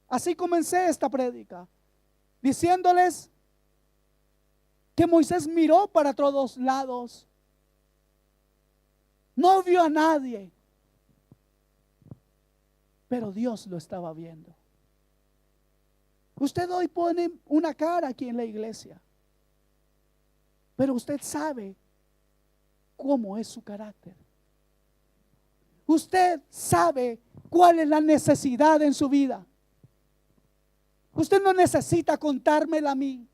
Así comencé esta prédica, diciéndoles que Moisés miró para todos lados. No vio a nadie, pero Dios lo estaba viendo. Usted hoy pone una cara aquí en la iglesia, pero usted sabe cómo es su carácter. Usted sabe cuál es la necesidad en su vida. Usted no necesita contármela a mí.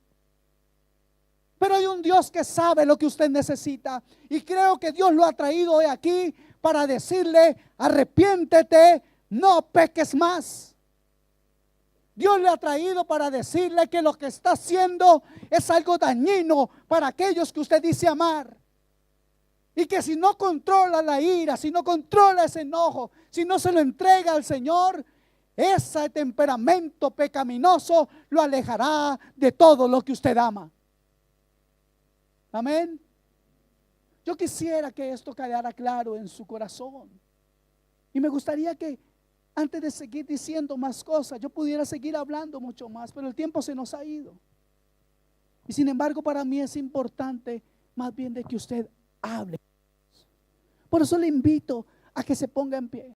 Pero hay un Dios que sabe lo que usted necesita. Y creo que Dios lo ha traído hoy aquí para decirle: arrepiéntete, no peques más. Dios le ha traído para decirle que lo que está haciendo es algo dañino para aquellos que usted dice amar. Y que si no controla la ira, si no controla ese enojo, si no se lo entrega al Señor, ese temperamento pecaminoso lo alejará de todo lo que usted ama. Amén. Yo quisiera que esto quedara claro en su corazón. Y me gustaría que antes de seguir diciendo más cosas, yo pudiera seguir hablando mucho más, pero el tiempo se nos ha ido. Y sin embargo, para mí es importante más bien de que usted hable. Por eso le invito a que se ponga en pie.